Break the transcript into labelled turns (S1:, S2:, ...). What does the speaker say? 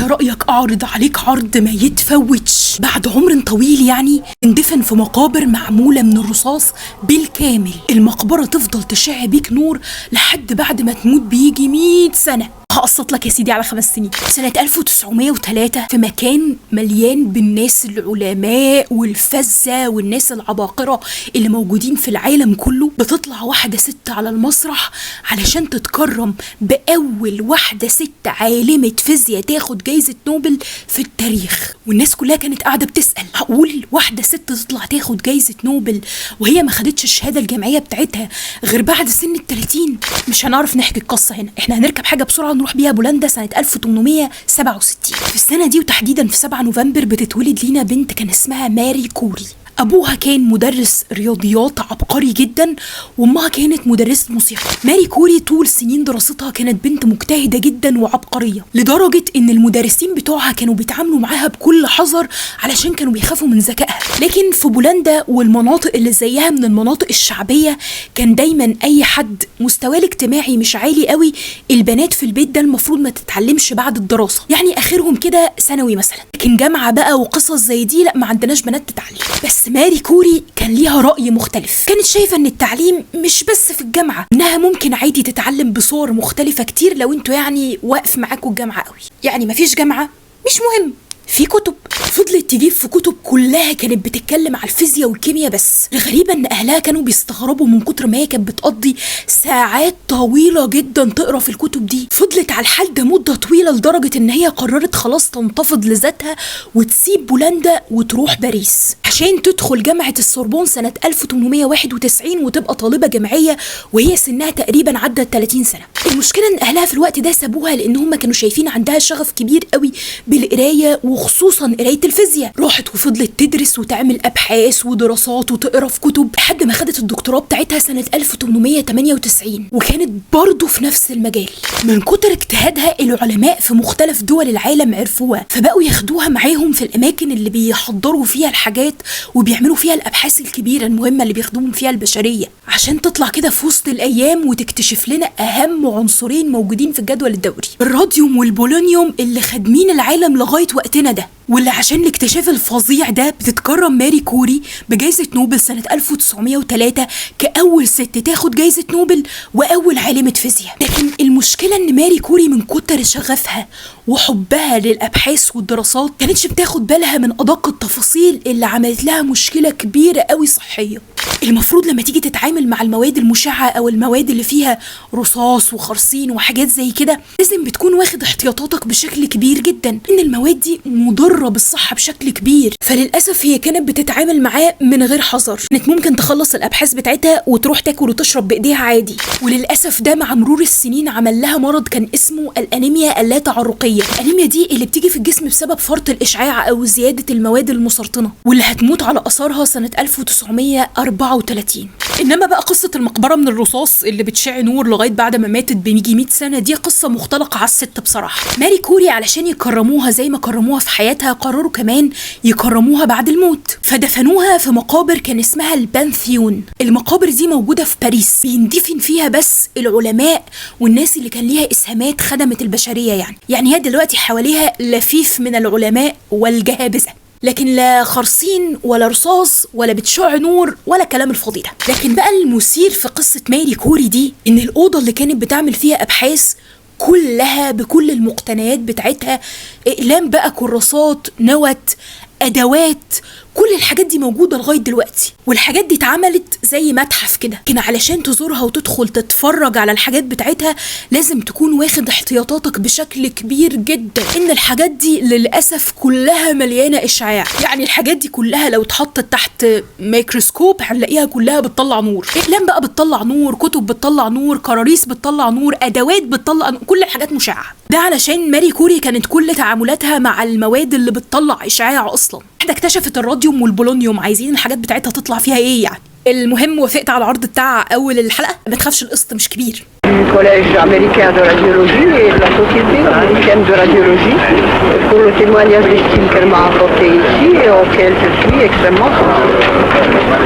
S1: على رأيك أعرض عليك عرض ما يتفوتش. بعد عمر طويل يعني اندفن في مقابر معمولة من الرصاص بالكامل. المقبرة تفضل تشع بيك نور لحد بعد ما تموت بيجي 100 سنة. هقسط لك يا سيدي على 5 سنين. سنة 1903 في مكان مليان بالناس العلماء والفزة والناس العباقرة اللي موجودين في العالم كله، بتطلع واحدة ست على المسرح علشان تتكرم بأول واحدة ست عالمة فيزياء تاخد جايزة نوبل في التاريخ. والناس كلها كانت قاعدة بتسأل، هقول واحدة ست تطلع تاخد جايزة نوبل وهي ما خدتش الشهادة الجامعية بتاعتها غير بعد سن 30؟ مش هنعرف نحكي القصة هنا، احنا هنركب حاجة بسرعة نروح بيها بولندا سنة 1867. في السنة دي وتحديدا في 7 نوفمبر بتتولد لينا بنت كان اسمها ماري كوري. أبوها كان مدرس رياضيات عبقري جدا، وأمها كانت مدرسة موسيقى. ماري كوري طول سنين دراستها كانت بنت مجتهدة جدا وعبقرية، لدرجة إن المدرسين بتوعها كانوا بيتعاملوا معاها بكل حذر علشان كانوا بيخافوا من ذكائها. لكن في بولندا والمناطق اللي زيها من المناطق الشعبية كان دايما أي حد مستواه الاجتماعي مش عالي قوي، البنات في البيت ده المفروض ما تتعلمش بعد الدراسة، يعني آخرهم كده ثانوي مثلا. لكن جامعة بقى وقصص زي دي لا، ما عندناش بنات تتعلم. بس ماري كوري كان ليها رأي مختلف. كانت شايفة ان التعليم مش بس في الجامعة، انها ممكن عادي تتعلم بصور مختلفة كتير لو انتوا يعني واقف معاكوا الجامعة قوي. يعني مفيش جامعة مش مهم، في كتب. فضلت تجيب في كتب كلها كانت بتتكلم على الفيزياء والكيمياء بس. الغريبة ان اهلها كانوا بيستغربوا من كتر ما هي كانت بتقضي ساعات طويلة جدا تقرا في الكتب دي. فضلت على الحال ده مدة طويلة لدرجة ان هي قررت خلاص تنتفض لذاتها وتسيب بولندا وتروح باريس عشان تدخل جامعة السوربون سنة 1891 وتبقى طالبة جامعية وهي سنها تقريبا عدت 30 سنة. المشكلة ان اهلها في الوقت ده سابوها لان هم كانوا شايفين عندها شغف كبير قوي بالقراية وخصوصا قراية الفيزياء. راحت وفضلت تدرس وتعمل ابحاث ودراسات وتقرا في كتب لحد ما خدت الدكتوراه بتاعتها سنة 1898، وكانت برضو في نفس المجال. من كتر اجتهادها العلماء في مختلف دول العالم عرفوها، فبقوا ياخدوها معاهم في الاماكن اللي بيحضروا فيها الحاجات وبيعملوا فيها الابحاث الكبيرة المهمة اللي بيخدموا فيها البشرية، عشان تطلع كده في وسط الايام وتكتشف لنا اهم عنصرين موجودين في الجدول الدوري، الراديوم والبولونيوم اللي خادمين العالم لغاية وقتنا ده. واللي عشان الاكتشاف الفظيع ده بتتكرم ماري كوري بجائزة نوبل سنة 1903 كأول ست تاخد جائزة نوبل وأول عالمة فيزياء. لكن المشكلة إن ماري كوري من كتر شغفها وحبها للأبحاث والدراسات كانتش بتاخد بالها من أدق التفاصيل اللي عملت لها مشكلة كبيرة قوي صحية. المفروض لما تيجي تتعامل مع المواد المشعة أو المواد اللي فيها رصاص وخرسين وحاجات زي كده لازم بتكون واخد احتياطاتك بشكل كبير جدا، إن المواد دي مضرة بالصحة بشكل كبير. فللأسف هي كانت بتتعامل معاه من غير حذر، كانت ممكن تخلص الأبحاث بتاعتها وتروح تاكل وتشرب بإيديها عادي. وللأسف ده مع مرور السنين عمل لها مرض كان اسمه الأنيميا اللاتعرقية. الأنيميا دي اللي بتيجي في الجسم بسبب فرط الإشعاع أو زيادة المواد المسرطنة، واللي هتموت على أثارها سنة 1934. إنما بقى قصة المقبرة من الرصاص اللي بتشع نور لغاية بعد ما ماتت بيجي 100 سنة دي قصة مختلقة على الست بصراحة. ماري كوري علشان يكرموها زي ما كرموها في حياتها قرروا كمان يكرموها بعد الموت، فدفنوها في مقابر كان اسمها البانثيون. المقابر دي موجودة في باريس، بيندفن فيها بس العلماء والناس اللي كان ليها إسهامات خدمت البشرية. يعني هي دلوقتي حواليها لفيف من العلماء والجهابذة، لكن لا خرسين ولا رصاص ولا بتشع نور ولا كلام الفاضي ده. لكن بقى المثير في قصة ماري كوري دي إن الأوضة اللي كانت بتعمل فيها أبحاث كلها بكل المقتنيات بتاعتها، اقلام بقى، كراسات، نوت، ادوات، كل الحاجات دي موجودة لغاية دلوقتي. والحاجات دي اتعملت زي متحف كده، لكن علشان تزورها وتدخل تتفرج على الحاجات بتاعتها لازم تكون واخد احتياطاتك بشكل كبير جدا، ان الحاجات دي للأسف كلها مليانة اشعاع. يعني الحاجات دي كلها لو اتحطت تحت ميكروسكوب هنلاقيها كلها بتطلع نور. اقلام بقى بتطلع نور، كتب بتطلع نور، كراريس بتطلع نور، ادوات بتطلع نور، كل الحاجات مشعة. ده علشان ماري كوري كانت كل تعاملاتها مع المواد اللي بتطلع اشعاع اصلا. واحدة اكتشفت الراديوم والبولونيوم، عايزين الحاجات بتاعتها تطلع فيها ايه يعني. المهم وافقت على العرض بتاع اول الحلقة، ما تخافش القسط مش كبير. Collège américain de radiologie et de la société américaine de radiologie pour le témoignage d'estime qu'elle m'a apporté ici et auquel je suis extrêmement sensible.